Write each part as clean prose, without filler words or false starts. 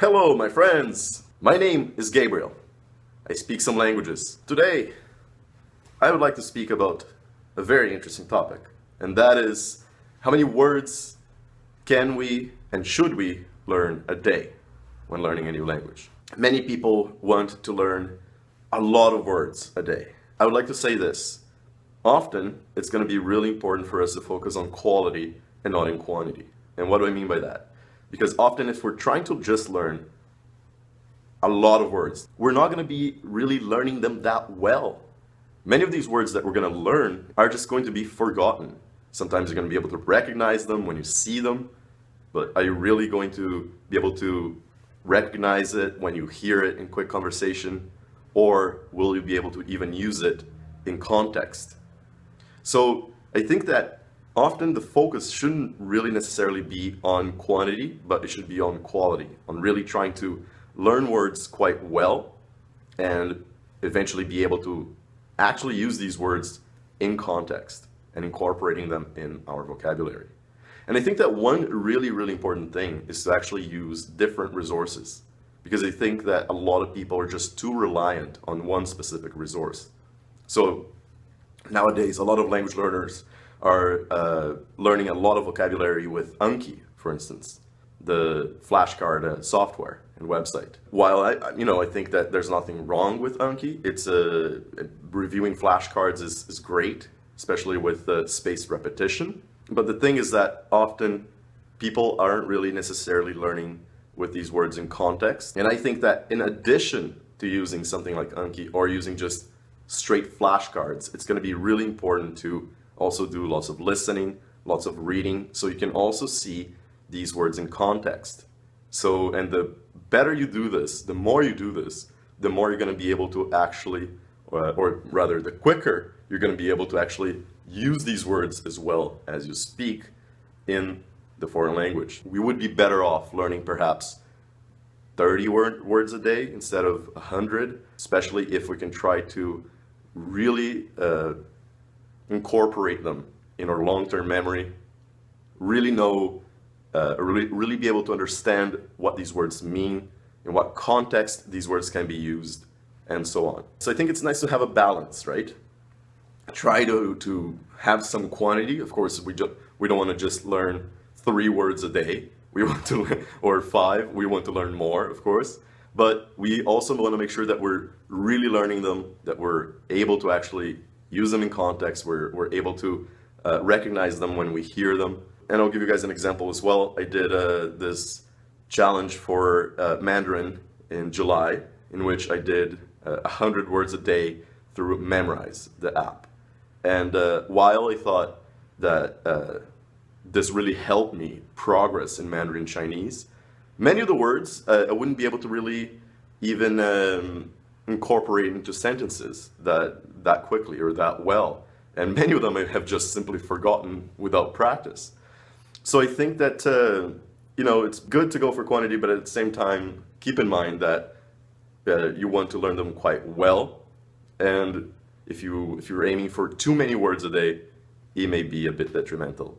Hello, my friends! My name is Gabriel. I speak some languages. Today, I would like to speak about a very interesting topic, and that is how many words can we and should we learn a day when learning a new language. Many people want to learn a lot of words a day. I would like to say this. Often, it's going to be really important for us to focus on quality and not in quantity. And what do I mean by that? Because often if we're trying to just learn a lot of words, we're not going to be really learning them that well. Many of these words that we're going to learn are just going to be forgotten. Sometimes you're going to be able to recognize them when you see them, but are you really going to be able to recognize it when you hear it in quick conversation? Or will you be able to even use it in context? So I think that often the focus shouldn't really necessarily be on quantity, but it should be on quality, on really trying to learn words quite well and eventually be able to actually use these words in context and incorporating them in our vocabulary. And I think that one really, really important thing is to actually use different resources, because I think that a lot of people are just too reliant on one specific resource. So nowadays, a lot of language learners are learning a lot of vocabulary with Anki, for instance, the flashcard software and website. While I think that there's nothing wrong with Anki, it's reviewing flashcards is great, especially with spaced repetition. But the thing is that often people aren't really necessarily learning with these words in context. And I think that in addition to using something like Anki or using just straight flashcards, it's going to be really important to also do lots of listening, lots of reading, so you can also see these words in context. So, and the better you do this, the more you do this, the more you're going to be able to actually, or rather the quicker you're going to be able to actually use these words as well as you speak in the foreign language. We would be better off learning perhaps 30 words a day instead of 100, especially if we can try to really incorporate them in our long-term memory, really know, really be able to understand what these words mean, in what context these words can be used, and so on. So I think it's nice to have a balance, right? Try to have some quantity. Of course, we don't want to just learn 3 words a day. We want to, or 5. We want to learn more, of course. But we also want to make sure that we're really learning them, that we're able to actually use them in context, we're able to recognize them when we hear them. And I'll give you guys an example as well. I did this challenge for Mandarin in July, in which I did 100 words a day through Memrise, the app. And while I thought that this really helped me progress in Mandarin Chinese, many of the words I wouldn't be able to really even incorporate into sentences that quickly or that well. And many of them I have just simply forgotten without practice. So I think that, it's good to go for quantity, but at the same time, keep in mind that you want to learn them quite well. And if you're aiming for too many words a day, it may be a bit detrimental.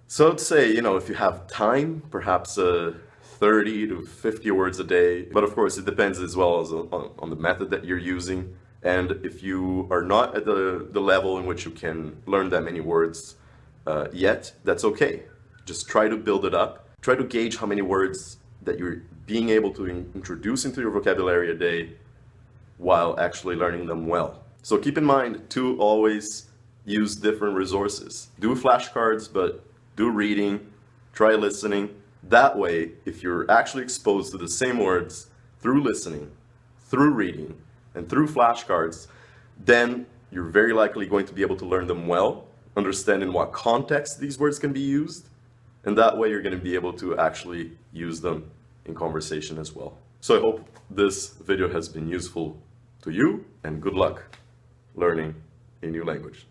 So I'd say, if you have time, perhaps 30 to 50 words a day. But of course, it depends as well as on the method that you're using. And if you are not at the level in which you can learn that many words yet, that's okay. Just try to build it up. Try to gauge how many words that you're being able to introduce into your vocabulary a day while actually learning them well. So keep in mind to always use different resources. Do flashcards, but do reading, try listening. That way, if you're actually exposed to the same words through listening, through reading, and through flashcards, then you're very likely going to be able to learn them well, understand in what context these words can be used, and that way you're going to be able to actually use them in conversation as well. So I hope this video has been useful to you, and good luck learning a new language.